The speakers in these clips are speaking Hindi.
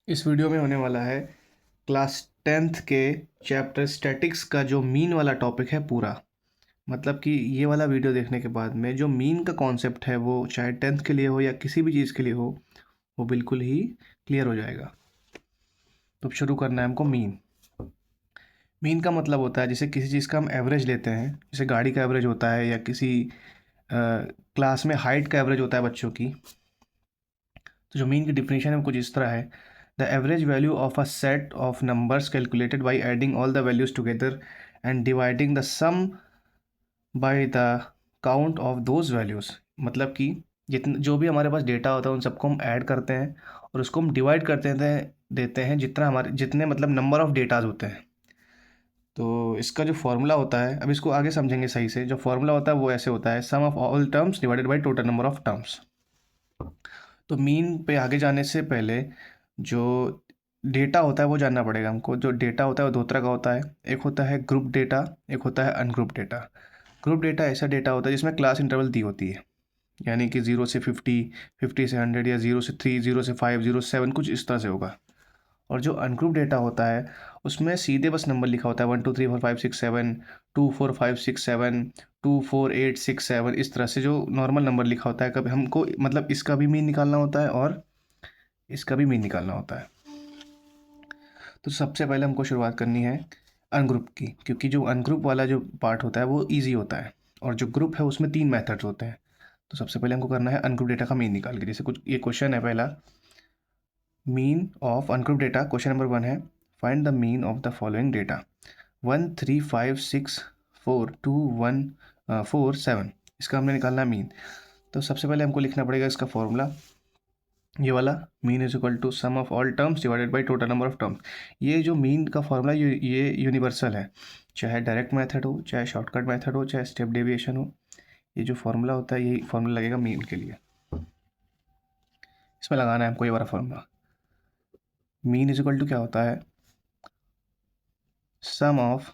इस वीडियो में होने वाला है क्लास 10th के चैप्टर स्टैटिक्स का जो मीन वाला टॉपिक है पूरा। मतलब कि ये वाला वीडियो देखने के बाद में जो मीन का कॉन्सेप्ट है वो चाहे 10th के लिए हो या किसी भी चीज़ के लिए हो वो बिल्कुल ही क्लियर हो जाएगा। तो अब शुरू करना है हमको मीन। मीन का मतलब होता है जैसे किसी चीज़ का हम एवरेज लेते हैं, जैसे गाड़ी का एवरेज होता है या किसी क्लास में हाइट का एवरेज होता है बच्चों की। तो जो मीन की डिफिनेशन है वो कुछ इस तरह है: the average value of a set of numbers calculated by adding all the values together and dividing the sum by the count of those values. मतलब कि जितने जो भी हमारे पास डेटा होता है उन सबको हम ऐड करते हैं और उसको हम डिवाइड करते देते हैं जितना हमारे जितने मतलब नंबर ऑफ डेटाज होते हैं। तो इसका जो फॉर्मूला होता है, अब इसको आगे समझेंगे सही से। जो फॉर्मूला होता है वो ऐसे होता है: sum of all terms divided by total number of terms. तो मीन पे आगे जाने से पहले जो डेटा होता है वो जानना पड़ेगा हमको। जो डेटा होता है वो दो तरह का होता है, एक होता है ग्रुप डेटा, एक होता है अनग्रुप डेटा। ग्रुप डेटा ऐसा डेटा होता है जिसमें क्लास इंटरवल दी होती है, यानी कि 0 से 50, 50 से 100 या 0 से 3, 0 से 5, 0 से 7, कुछ इस तरह से होगा। और जो अनग्रुप डेटा होता है उसमें सीधे बस नंबर लिखा होता है 1 2 3 4 5 6 7, 2 4 5 6 7, 2 4 8 6 7, इस तरह से जो नॉर्मल नंबर लिखा होता है। कभी हमको मतलब इसका भी मीन निकालना होता है और इसका भी मीन निकालना होता है। तो सबसे पहले हमको शुरुआत करनी है अनग्रुप की, क्योंकि जो अनग्रुप वाला जो पार्ट होता है वो ईजी होता है और जो ग्रुप है उसमें 3 मेथड्स होते हैं। तो सबसे पहले हमको करना है अनग्रुप डेटा का मीन निकाल के। जैसे कुछ ये क्वेश्चन है पहला, mean of ungroup data. Question number 1 है: find the mean of the following data 1 3 5 6 4 2 1 4 7। इसका हमने निकालना है मीन। तो सबसे पहले हमको लिखना पड़ेगा इसका फॉर्मूला, ये वाला: mean is equal to sum of all terms divided by total number of terms. ये जो मीन का फॉर्मूला ये यूनिवर्सल है, चाहे डायरेक्ट मेथड हो, चाहे शॉर्टकट मेथड हो, चाहे स्टेप डेविएशन हो। ये जो फॉर्मूला होता है यही फॉर्मूला लगेगा मीन के लिए। इसमें लगाना है हमको ये वाला formula. Mean is equal to क्या होता है? Sum of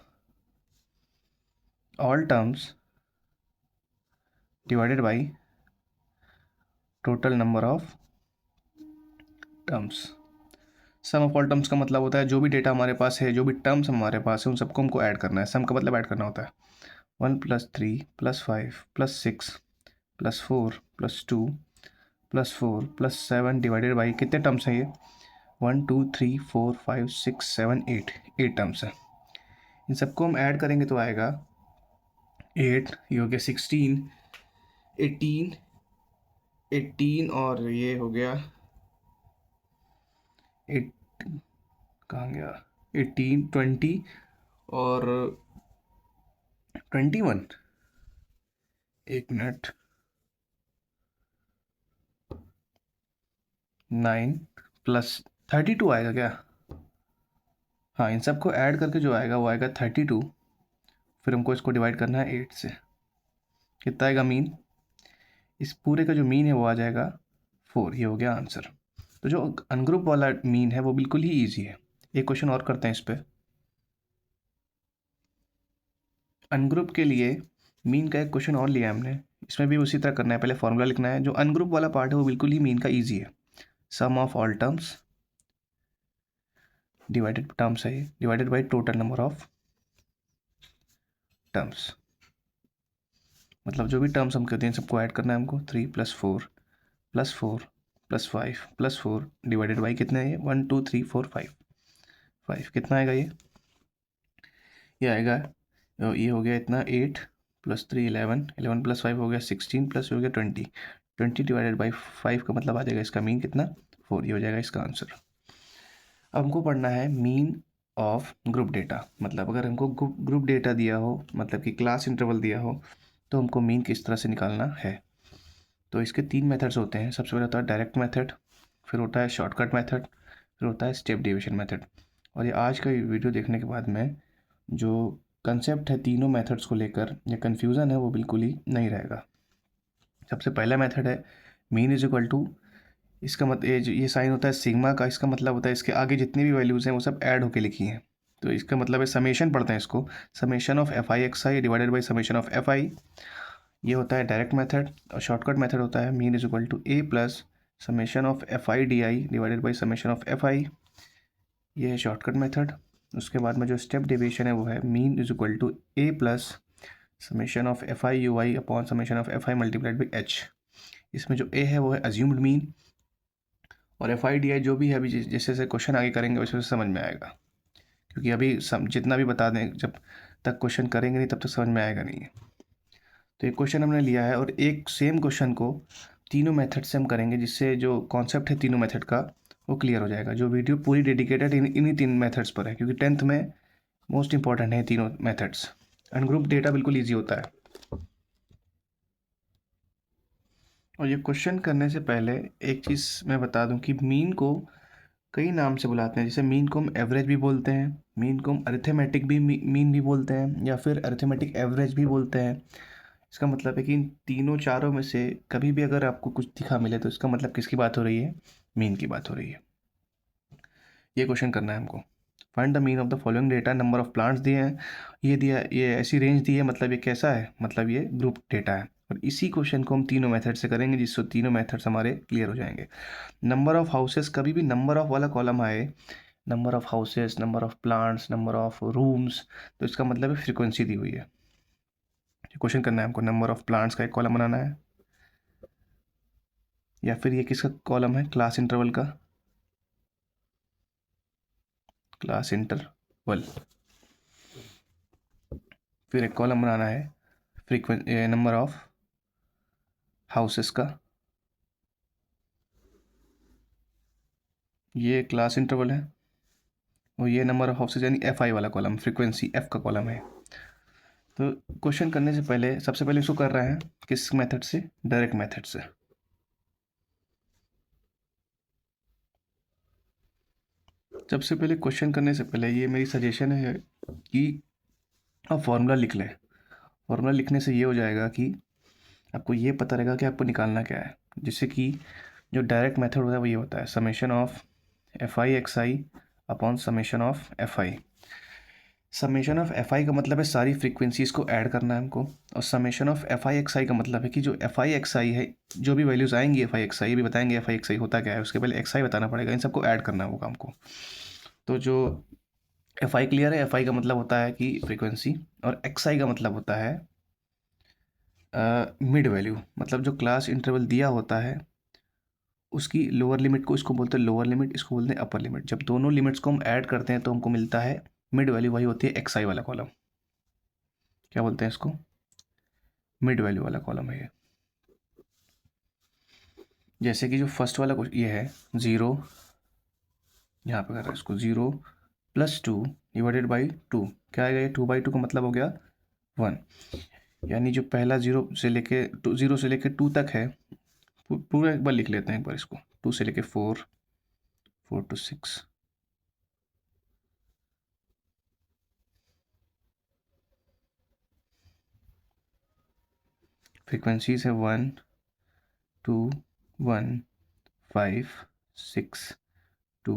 all terms divided by total number of terms. Sum of all terms का मतलब होता है जो भी डेटा हमारे पास है, जो भी टर्म्स हमारे पास है, उन सबको हमको ऐड करना है। सम का मतलब ऐड करना होता है। 1 + 3 + 5 + 6 +4 +2 +4 +7 डिवाइडेड बाई कितने टर्म्स हैं ये? 1 2 3 4 5 6 7 8, 8 टर्म्स हैं। इन सबको हम ऐड करेंगे तो आएगा 8, ये हो गया 16, 18, 18 और ये हो गया 8, कहाँ गया, 18, 20 और 21। एक मिनट, 9 + 32 आएगा क्या? हाँ, इन सबको ऐड करके जो आएगा वो आएगा 32। फिर हमको इसको डिवाइड करना है 8 से। कितना आएगा मीन? इस पूरे का जो मीन है वो आ जाएगा 4। ये हो गया आंसर। तो जो अनग्रुप वाला मीन है वो बिल्कुल ही ईजी है। एक क्वेश्चन और करते हैं इस पर। अनग्रुप के लिए मीन का एक क्वेश्चन और लिया है हमने, इसमें भी उसी तरह करना है। पहले फॉर्मूला लिखना है। जो अनग्रुप वाला पार्ट है वो बिल्कुल ही मीन का ईजी है। Sum of all terms divided terms है ये, divided by total number of terms. मतलब जो भी टर्म्स हम कहते हैं सबको ऐड करना है हमको। 3 + 4 + 4 + 5 + 4 डिवाइडेड बाई कितने है ये? 1 2 3 4 5। 5 कितना आएगा ये आएगा, ये हो गया इतना 8 + 3 11, 11 + 5 हो गया 16 प्लस हो गया 20। 20 डिवाइडेड बाई 5 का मतलब आ जाएगा इसका मीन कितना? 4। ये हो जाएगा इसका आंसर। अब हमको पढ़ना है मीन ऑफ ग्रुप डेटा। मतलब अगर हमको ग्रुप डेटा दिया हो, मतलब कि क्लास इंटरवल दिया हो, तो हमको मीन किस तरह से निकालना है। तो इसके 3 मेथड्स होते हैं। सबसे पहले होता है डायरेक्ट मेथड, फिर होता है शॉर्टकट मेथड, फिर होता है स्टेप डेविएशन मेथड। और ये आज का वीडियो देखने के बाद में जो कंसेप्ट है तीनों मेथड्स को लेकर या कन्फ्यूज़न है वो बिल्कुल ही नहीं रहेगा। सबसे पहला मेथड है मीन इज इक्वल टू, इसका मतलब ये साइन होता है सिग्मा का। इसका मतलब होता है इसके आगे जितनी भी वैल्यूज़ हैं वो सब ऐड होके लिखी हैं। तो इसका मतलब है समेशन पढ़ते हैं इसको, summation of FI/XI divided by summation of FI। ये होता है डायरेक्ट मेथड। और शॉर्टकट मेथड होता है mean is equal to A+ summation of FI/DI divided by summation of FI। ये है शॉर्टकट मेथड। उसके बाद में जो स्टेप डेविएशन है वो है mean is equal to a plus summation of F I you I upon summation of F I multiplied by H. इसमें जो ए है वो है अज्यूम्ड मीन, और एफ आई डी आई जो भी है अभी जैसे जैसे क्वेश्चन आगे करेंगे वैसे वैसे समझ में आएगा, क्योंकि अभी जितना भी बता दें जब तक क्वेश्चन करेंगे नहीं तब तक समझ में आएगा नहीं। तो एक क्वेश्चन हमने लिया है और एक सेम क्वेश्चन को तीनों मेथड से हम करेंगे, जिससे जो कॉन्सेप्ट है तीनों मेथड का वो क्लियर हो जाएगा। जो वीडियो पूरी डेडिकेटेड इन्हीं तीन मेथड्स पर है, क्योंकि 10th में मोस्ट इंपॉर्टेंट है तीनों मेथड्स। अनग्रुप डेटा बिल्कुल ईजी होता है। और ये क्वेश्चन करने से पहले एक चीज़ मैं बता दूं कि मीन को कई नाम से बुलाते हैं। जैसे मीन को हम एवरेज भी बोलते हैं, मीन को हम अरिथमेटिक भी मीन भी बोलते हैं, या फिर अरिथमेटिक एवरेज भी बोलते हैं। इसका मतलब है कि इन तीनों चारों में से कभी भी अगर आपको कुछ दिखा मिले तो इसका मतलब किसकी बात हो रही है? मीन की बात हो रही है। ये क्वेश्चन करना है हमको। Find the mean of the following data, number of plants दिए हैं, ये दिया, ये ऐसी रेंज दी है, मतलब ये कैसा है? मतलब ये ग्रुप डेटा है। और इसी क्वेश्चन को हम तीनों मेथड से करेंगे, जिससे तीनों मेथड्स हमारे क्लियर हो जाएंगे। नंबर ऑफ हाउसेस, कभी भी नंबर ऑफ वाला कॉलम आए, number of houses, number of plants, number of rooms, तो इसका मतलब है फ्रीक्वेंसी दी हुई है। क्वेश्चन करना है हमको, नंबर ऑफ प्लांट्स का एक कॉलम बनाना है, या फिर ये किसका कॉलम है? क्लास इंटरवल का, क्लास इंटरवल। फिर एक कॉलम बनाना है नंबर ऑफ हाउसेस का, ये क्लास इंटरवल है, और ये नंबर ऑफ हाउसेस यानी एफ आई वाला कॉलम, फ्रीक्वेंसी एफ का कॉलम है। तो क्वेश्चन करने से पहले सबसे पहले इसको कर रहे हैं किस मेथड से? डायरेक्ट मेथड से। सबसे पहले क्वेश्चन करने से पहले ये मेरी सजेशन है कि आप फॉर्मूला लिख लें। फॉर्मूला लिखने से ये हो जाएगा कि आपको ये पता रहेगा कि आपको निकालना क्या है। जिससे कि जो डायरेक्ट मेथड होता है वो ये होता है summation of F I X I upon summation of F I. Summation of F I का मतलब है सारी फ्रीक्वेंसीज को ऐड करना है हमको, और summation of F I X I का मतलब है कि जो एफ आई एक्स आई है, जो भी वैल्यूज़ आएंगी एफ आई एक्स आई भी बताएंगे एफ आई एक्स आई होता क्या है, उसके पहले एक्स आई बताना पड़ेगा, इन सबको ऐड करना होगा हमको। तो जो एफ आई क्लियर है, एफ आई का मतलब होता है कि फ्रीक्वेंसी, और एक्स आई का मतलब होता है मिड वैल्यू, मतलब जो क्लास इंटरवल दिया होता है उसकी लोअर लिमिट को इसको बोलते हैं लोअर लिमिट, इसको बोलते हैं अपर लिमिट। जब दोनों लिमिट्स को हम ऐड करते हैं तो हमको मिलता है मिड वैल्यू, वही होती है एक्स आई वाला कॉलम। क्या बोलते हैं इसको? मिड वैल्यू वाला कॉलम है ये। जैसे कि जो फर्स्ट वाला कुछ ये है ज़ीरो, यहाँ पे कर रहा है इसको, zero plus two divided by two, क्या आएगा? ये 2/2 का मतलब हो गया 1। यानी जो पहला ज़ीरो से लेके टू, ज़ीरो से लेके 2 तक है, पूरा एक बार लिख लेते हैं एक बार इसको, 2 से लेके 4, 4 to 6, फ्रीक्वेंसीज है 1 2 1 5 6 2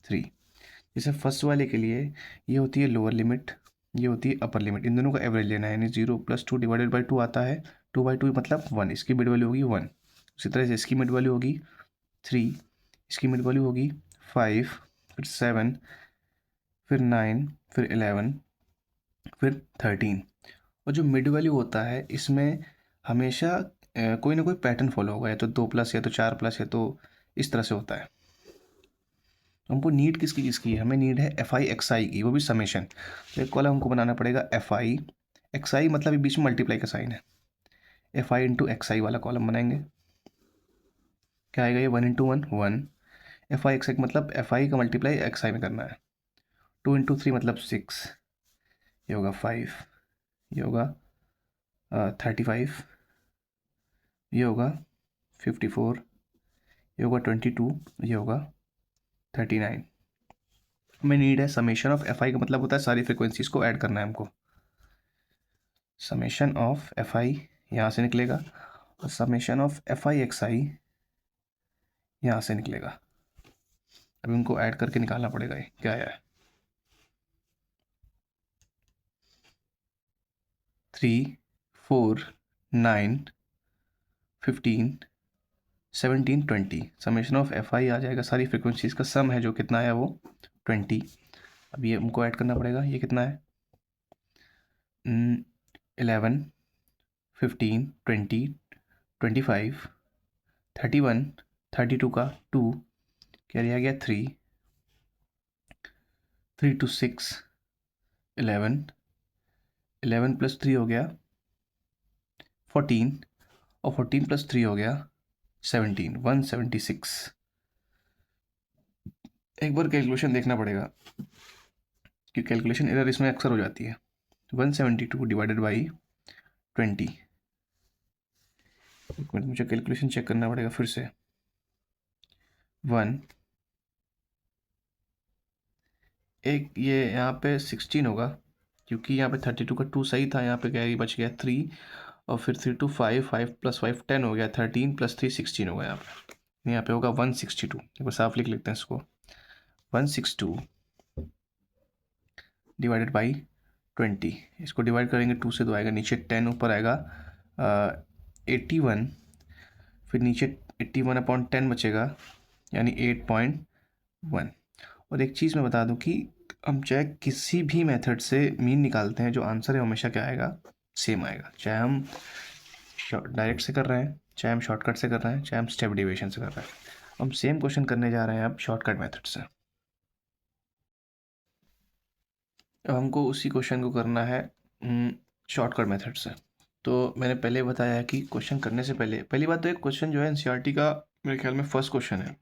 3। जैसे फर्स्ट वाले के लिए ये होती है लोअर लिमिट, ये होती है अपर लिमिट, इन दोनों का एवरेज लेना है, यानी 0 + 2 डिवाइडेड बाई 2 आता है, 2/2 मतलब 1, इसकी मिड वैल्यू होगी 1। उसी तरह से इसकी मिड वैल्यू होगी 3, इसकी मिड वैल्यू होगी 5, फिर 7, फिर 9, फिर 11, फिर 13। और जो मिड वैल्यू होता है इसमें हमेशा कोई ना कोई पैटर्न फॉलो होगा, या तो 2+, या तो 4+, या तो इस तरह से होता है। तो हमको नीड किसकी किसकी है? हमें नीड है एफ आई एक्स आई की, वो भी समेशन। तो एक कॉलम हमको बनाना पड़ेगा एफ आई एक्स आई, मतलब ये बीच में मल्टीप्लाई का साइन है, एफ आई इंटू एक्स आई वाला कॉलम बनाएंगे। क्या आएगा? ये 1 इंटू 1 1, एफ आई एक्स आई मतलब एफ आई का मल्टीप्लाई एक्स आई में करना है, 2 इंटू 3 मतलब 6, ये होगा 5, ये होगा 35, ये होगा 54, ये होगा 22, ये होगा 39। हमें नीड है समेशन ऑफ एफ आई का मतलब होता है सारी फ्रिक्वेंसीज को ऐड करना है हमको। समेशन ऑफ एफ आई यहाँ से निकलेगा, और summation of F I X I यहाँ से निकलेगा। अभी उनको ऐड करके निकालना पड़ेगा, ये क्या आया है? 3 4 9 15 17 20। समेशन ऑफ एफ आई आ जाएगा, सारी फ्रिक्वेंसीज का सम है जो कितना है वो 20। अब ये हमको ऐड करना पड़ेगा, ये कितना है 11 15 20 25 31 32 का 2, क्या रह गया 3 3 to 6 11 11 + 3 हो गया 14 और 14 + 3 हो गया 17 176। एक बार कैलकुलेशन देखना पड़ेगा कि कैलकुलेशन एरर इसमें अक्सर हो जाती है। 172 डिवाइडेड बाई 20। एक मिनट, मुझे कैलकुलेशन चेक करना पड़ेगा फिर से। 1 एक ये यहाँ पे 16 होगा, क्योंकि यहाँ पे 32 का 2 सही था, यहाँ पे क्या है, बच गया 3 और फिर 3 to 5 5 + 5 10 हो गया, 13 + 3 16 होगा यहाँ पे होगा 162। एक बार साफ लिख लेते हैं इसको, 162 डिवाइडेड बाई 20। इसको डिवाइड करेंगे 2 से, 2 आएगा, नीचे 10 ऊपर आएगा 81, फिर नीचे 81/10 बचेगा यानी 8.1। और एक चीज़ मैं बता दूं कि हम चाहे किसी भी मेथड से मीन निकालते हैं, जो आंसर है हमेशा क्या आएगा, सेम आएगा। चाहे हम डायरेक्ट से कर रहे हैं, चाहे हम शॉर्टकट से कर रहे हैं, चाहे हम स्टेप डेविएशन से कर रहे हैं, हम सेम क्वेश्चन करने जा रहे हैं अब शॉर्टकट मेथड से। अब हमको उसी क्वेश्चन को करना है शॉर्टकट मेथड से। तो मैंने पहले बताया कि क्वेश्चन करने से पहले पहली बात तो एक क्वेश्चन जो है एनसीईआरटी का मेरे ख्याल में फर्स्ट क्वेश्चन है,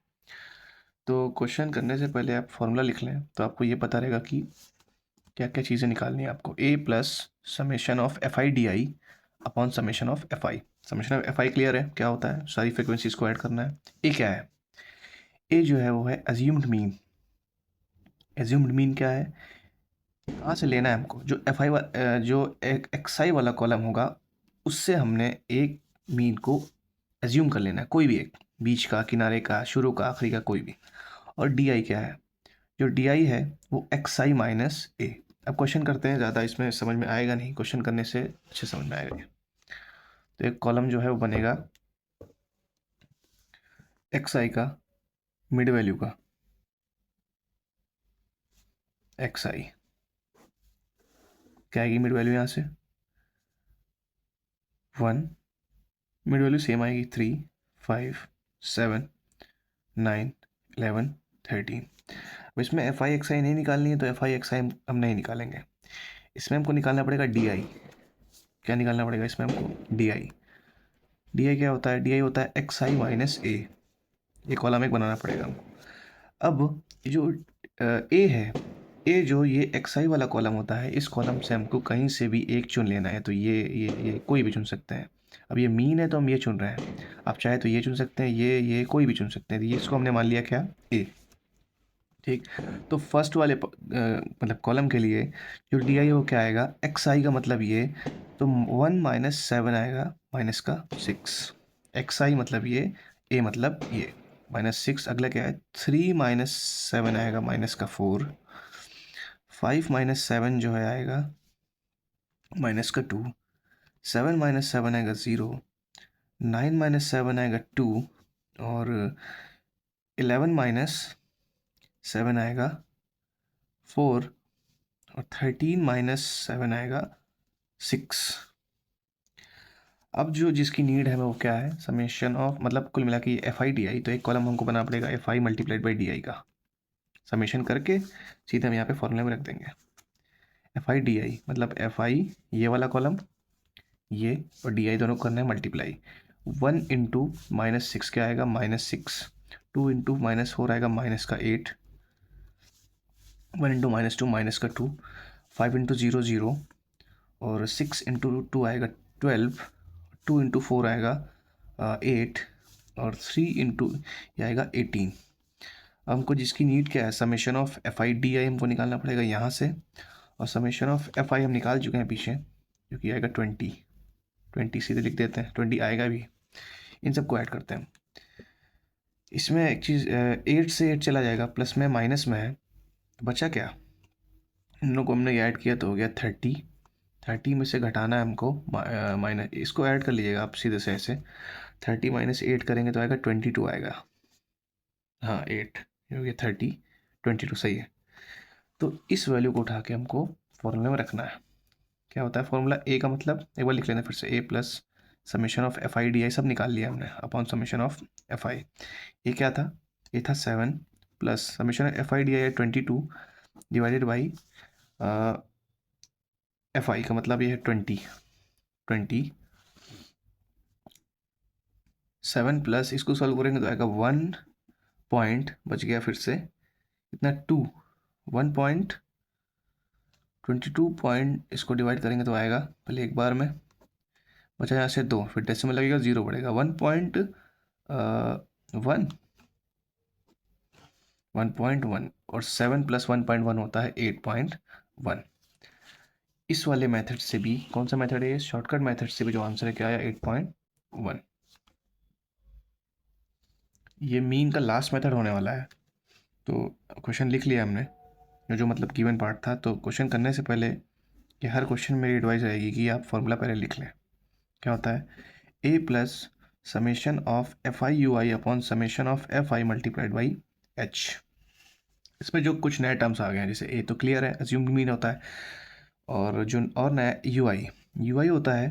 तो क्वेश्चन करने से पहले आप फॉर्मूला लिख लें तो आपको ये पता रहेगा कि क्या क्या चीज़ें निकालनी है आपको। a + summation of F I D I upon summation of F I. Summation of F I clear है क्या होता है, सारी फ्रिक्वेंसीज को ऐड करना है। ए क्या है, ए जो है वो है एज्यूम्ड मीन। एज्यूम्ड मीन क्या है, कहाँ से लेना है हमको, जो एफ आई जो एक एक्स आई वाला कॉलम होगा उससे हमने एक मीन को एज्यूम कर लेना है, कोई भी एक, बीच का, किनारे का, शुरू का, आखिरी का, कोई भी। और डी आई क्या है, जो डी आई है वो एक्स आई माइनस ए। अब क्वेश्चन करते हैं, ज़्यादा इसमें समझ में आएगा नहीं, क्वेश्चन करने से अच्छे समझ में आएगा। तो एक कॉलम जो है वो बनेगा एक्स आई का मिड वैल्यू का, एक्स आई क्या आएगी मिड वैल्यू यहाँ से 1, मिड वैल्यू सेम आएगी 3 5 7 9 11 13। अब इसमें एफ आई एक्स आई नहीं निकालनी है तो एफ आई एक्स आई हम नहीं निकालेंगे, इसमें हमको निकालना पड़ेगा डी आई। क्या निकालना पड़ेगा इसमें हमको, डी आई। डी आई क्या होता है, डी आई होता है एक्स आई माइनस ए। ये कॉलम एक बनाना पड़ेगा हमको। अब जो ए है, ए जो ये एक्स आई वाला कॉलम होता है, इस कॉलम से हमको कहीं से भी एक चुन लेना है। तो ये कोई भी चुन सकते हैं। अब ये मीन है तो हम ये चुन रहे हैं, आप चाहे तो ये चुन सकते हैं, ये कोई भी चुन सकते हैं। ये इसको हमने मान लिया क्या, ए। ठीक, तो फर्स्ट वाले मतलब कॉलम के लिए जो डी आई वो क्या आएगा, एक्स आई का मतलब ये, तो 1 - 7 आएगा माइनस का 6। एक्स आई मतलब ये, ए मतलब ये, -6। अगला क्या है, 3 - 7 आएगा माइनस का 4। 5 - 7 जो है आएगा माइनस का 2। 7 - 7 आएगा 0। 9 - 7 आएगा 2। और 11 - 7 आएगा 4। और 13 - 7 आएगा 6। अब जो जिसकी नीड है वो क्या है, समेशन ऑफ, मतलब कुल मिला के ये एफ आई डी आई, तो एक कॉलम हमको बनाना पड़ेगा F I multiplied by D I का। समेशन करके सीधे हम यहाँ पे फॉर्मूले में रख देंगे। एफ आई डी आई मतलब एफ आई ये वाला कॉलम, ये, और डी आई दोनों करना है मल्टीप्लाई। 1 × -6 क्या आएगा, -6। 2 × -4 आएगा माइनस का 8। 1 × -2 माइनस का 2। 5 × 0 0। और 6 × 2 आएगा 12। 2 × 4 आएगा 8। और 3 × ये आएगा 18। अब हमको जिसकी नीड क्या है, summation of F I D I हमको निकालना पड़ेगा यहाँ से, और समेशन ऑफ एफ आई हम निकाल चुके हैं पीछे, जो कि आएगा 20 सीधे लिख देते हैं, 20 आएगा भी। इन सबको ऐड करते हैं। इसमें एक चीज़ 8 से 8 चला जाएगा, प्लस में माइनस में है, तो बचा क्या, इन लोगों को हमने ऐड किया तो हो गया 30 में से घटाना है हमको माइनस, इसको ऐड कर लीजिएगा आप सीधे से ऐसे। 30 माइनस 8 करेंगे तो आएगा 22 आएगा। हाँ 8 हो गया 30, 22 सही है। तो इस वैल्यू को उठा के हमको फॉर्मूले में रखना है। क्या होता है फॉर्मूला? ए का मतलब एक बार लिख लेना फिर से, A plus summation of F I D I सब निकाल लिया हमने upon summation of F I. ये क्या था? ये था 7 plus summation F I D I 22 divided by F I का मतलब ये है 20 7 प्लस इसको सॉल्व करेंगे तो आएगा 1 पॉइंट बच गया फिर से इतना 2 1.22 पॉइंट इसको डिवाइड करेंगे तो आएगा पहले एक बार में बचा यहाँ से 2 फिर डेसिमल लगेगा 0 बढ़ेगा 1.1 और 7 प्लस 1.1 होता है 8.1। इस वाले मेथड से भी कौन सा मेथड है? शॉर्टकट मेथड से भी जो आंसर है क्या आया 8.1। ये मीन का लास्ट मेथड होने वाला है। तो क्वेश्चन लिख लिया हमने जो मतलब गिवन पार्ट था। तो क्वेश्चन करने से पहले कि हर क्वेश्चन मेरी एडवाइस रहेगी कि आप फॉर्मूला पहले लिख लें। क्या होता है? A plus summation of F I you I upon summation of F I multiplied by H. इसमें जो कुछ नए टर्म्स आ गए हैं, जैसे ए तो क्लियर है, अज्यूम्ड मीन होता है, और जो और नया यू आई होता है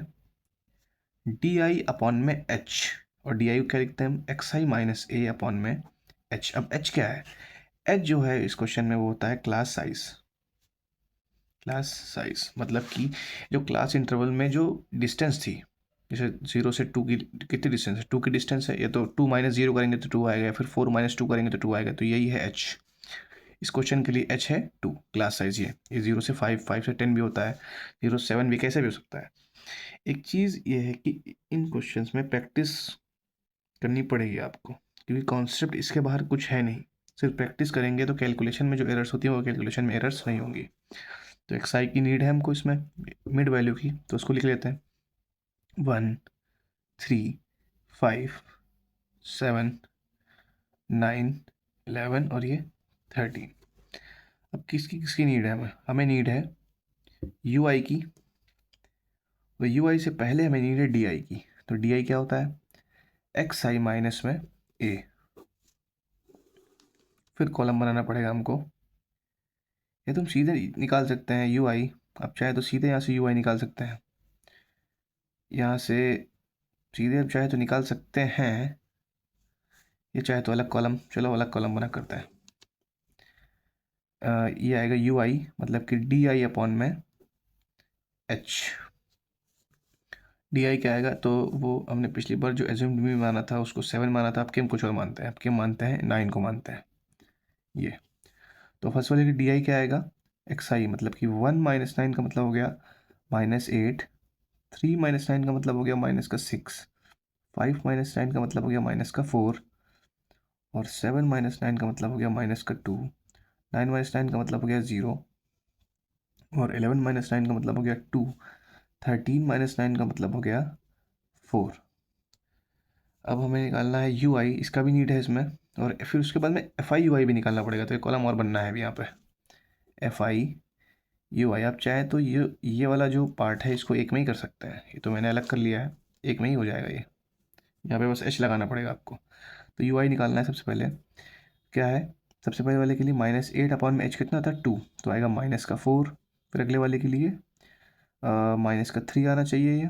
डी आई अपॉन में एच, और डी आई क्या लिखते हैं हम? एक्स आई माइनस ए अपॉन में एच। अब एच क्या है? एच जो है इस क्वेश्चन में वो होता है क्लास साइज मतलब कि जो क्लास इंटरवल में जो डिस्टेंस थी, जैसे 0 से 2 की कितनी डिस्टेंस है? 2 की डिस्टेंस है, ये तो 2 माइनस 0 करेंगे तो 2 आएगा, फिर 4 माइनस 2 करेंगे तो 2 आएगा। तो यही है एच। इस क्वेश्चन के लिए एच है 2 क्लास साइज। ये 0 से 5, 5 से 10 भी होता है, 0 से 7 भी कैसे भी हो सकता है। एक चीज़ ये है कि इन क्वेश्चंस में प्रैक्टिस करनी पड़ेगी आपको, क्योंकि कॉन्सेप्ट इसके बाहर कुछ है नहीं। सिर्फ प्रैक्टिस करेंगे तो कैलकुलेशन में जो एरर्स होती हैं वो कैलकुलेशन में एरर्स नहीं होंगी। तो एक्स आई की नीड है हमको इसमें मिड वैल्यू की, तो उसको लिख लेते हैं 1 3 5 7 9 11 और ये 13। अब किसकी नीड है? हमें नीड है यू आई की, तो यू आई से पहले हमें नीड है डी आई की। तो डी आई क्या होता है? एक्स आई माइनस में ए। फिर कॉलम बनाना पड़ेगा हमको। या तुम सीधे निकाल सकते हैं यू आई, आप चाहे तो सीधे यहाँ से यू आई निकाल सकते हैं, यहाँ से सीधे आप चाहे तो निकाल सकते हैं, ये चाहे तो अलग कॉलम, चलो अलग कॉलम बना करते हैं। ये आएगा यू आई मतलब कि डी आई अपॉन में एच। डी आई क्या आएगा? तो वो हमने पिछली बार जो एज्यूम्ड में माना था उसको 7 माना था, अब के हम कुछ और मानते हैं, अब के मानते हैं 9 को मानते हैं ये। तो फर्स्ट वाले की डी आई क्या आएगा? एक्स आई मतलब कि 1 माइनस 9 का मतलब हो गया -8, 3 माइनस 9 का मतलब हो गया -6, 5 माइनस 9 का मतलब हो गया -4, और 7 माइनस 9 का मतलब हो गया -2, 9 माइनस 9 का मतलब हो गया 0, और 11 माइनस 9 का मतलब हो गया 2, 13 माइनस 9 का मतलब हो गया 4। अब हमें निकालना है यू आई, इसका भी नीड है इसमें, और फिर उसके बाद में एफ आई यू आई भी निकालना पड़ेगा। तो एक कॉलम और बनना है अभी यहाँ पे, एफ आई यू आई। आप चाहे तो ये वाला जो पार्ट है इसको एक में ही कर सकते हैं, ये तो मैंने अलग कर लिया है, एक में ही हो जाएगा ये। यहाँ पे बस एच लगाना पड़ेगा आपको। तो यू आई निकालना है सबसे पहले। क्या है? सबसे पहले वाले के लिए -8 अपॉन में एच कितना था? 2, तो आएगा -4। फिर अगले वाले के लिए -3 आना चाहिए ये,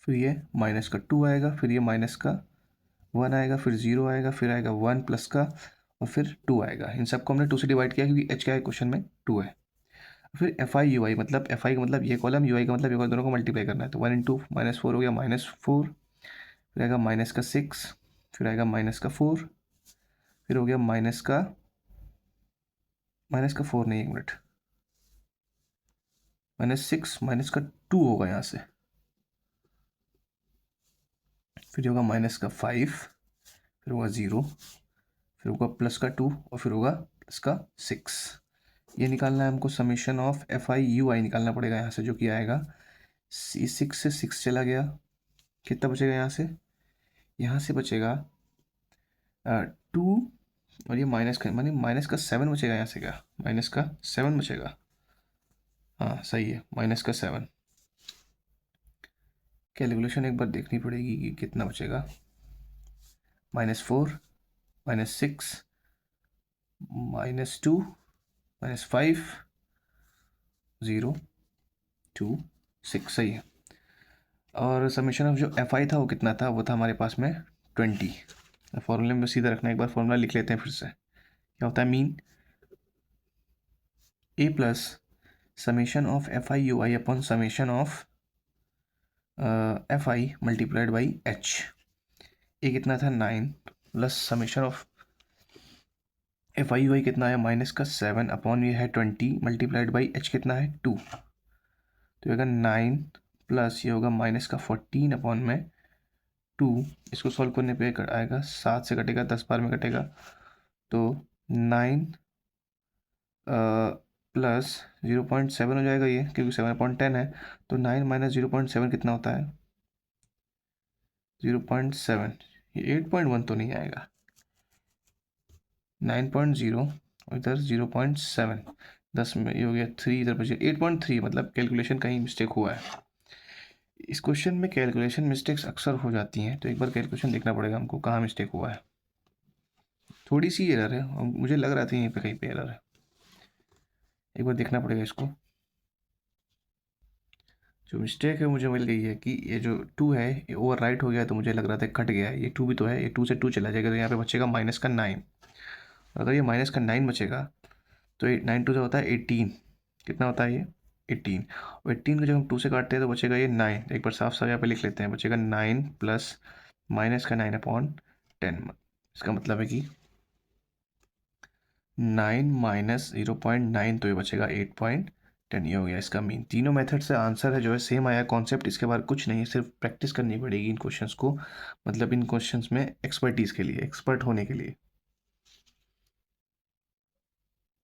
फिर ये -2 आएगा, फिर ये -1 आएगा, फिर 0 आएगा, फिर आएगा 1 प्लस का, और फिर 2 आएगा। इन सबको हमने 2 से डिवाइड किया क्योंकि एच क्या है क्वेश्चन में 2 है। फिर एफ आई यू आई मतलब एफ आई का मतलब ये कॉलम, यू आई का मतलब ये कॉलम, दोनों को मल्टीप्लाई करना है। तो 1 इंटू -4 हो गया -4, फिर आएगा -6, फिर आएगा -4, फिर हो गया -4 नहीं, 1 मिनट, -6 -2 होगा यहाँ से, फिर होगा -5, फिर होगा 0, फिर होगा +2, और फिर होगा +6। ये निकालना है हमको summation of F I you I निकालना पड़ेगा यहाँ से, जो कि आएगा 6 से 6 चला गया, कितना बचेगा यहाँ से बचेगा 2, और ये माइनस का माने -7 बचेगा यहाँ से। क्या? -7 बचेगा, हाँ सही है, -7। कैलकुलेशन एक बार देखनी पड़ेगी कि कितना बचेगा। -4, -6, -2, -5, 0, 2, 6 सही है। और समेशन ऑफ जो एफ आई था वो कितना था, वो था हमारे पास में 20। फॉर्मूले में सीधा रखना, एक बार फॉर्मूला लिख लेते हैं फिर से। क्या होता है mean A plus summation of F I you I upon summation of F I multiplied by H. A कितना था 9 plus summation of F I you I कितना है माइनस का 7 अपॉन ये है 20 मल्टीप्लाइड बाई एच कितना है 2। तो ये होगा 9 प्लस ये होगा माइनस का 14 अपॉन में 2। इसको सॉल्व करने पे आएगा 7 से कटेगा 10 बार में कटेगा, तो 9 प्लस 0.7 हो जाएगा ये, क्योंकि 7/10 है। तो 9 माइनस 0.7 कितना होता है 0.7। ये 8.1 तो नहीं आएगा, 9.0 और इधर 0.7, 10 में ये हो गया 3, इधर बचे 8.3, मतलब कैलकुलेशन कहीं मिस्टेक हुआ है। इस क्वेश्चन में कैलकुलेशन मिस्टेक्स अक्सर हो जाती हैं, तो एक बार कैलकुलेशन देखना पड़ेगा हमको कहाँ मिस्टेक हुआ है। थोड़ी सी एरर है और मुझे लग रहा था यहीं पे कहीं पे एरर है, एक बार देखना पड़ेगा इसको। जो मिस्टेक है मुझे मिल गई है कि ये जो 2 है ये ओवर राइट हो गया, तो मुझे लग रहा था कट गया है। ये 2 भी तो है, ये 2 से 2 चला जाएगा, तो यहाँ पे बचेगा माइनस का 9। अगर ये माइनस का 9 बचेगा तो 9 2 से होता है 18। कितना होता है ये 18। और 18 को जब हम 2 से काटते हैं तो बचेगा ये 9। एक बार साफ साफ यहाँ पे लिख लेते हैं, बचेगा 9 प्लस माइनस का 9/10। इसका मतलब है कि 9 माइनस 0.9, तो ये बचेगा 8.10। ये हो गया इसका मीन। तीनों मेथड से आंसर है जो है सेम आया। कॉन्सेप्ट इसके बाद कुछ नहीं है, सिर्फ प्रैक्टिस करनी पड़ेगी इन क्वेश्चंस को, मतलब इन क्वेश्चंस में एक्सपर्टीज़ के लिए, एक्सपर्ट होने के लिए।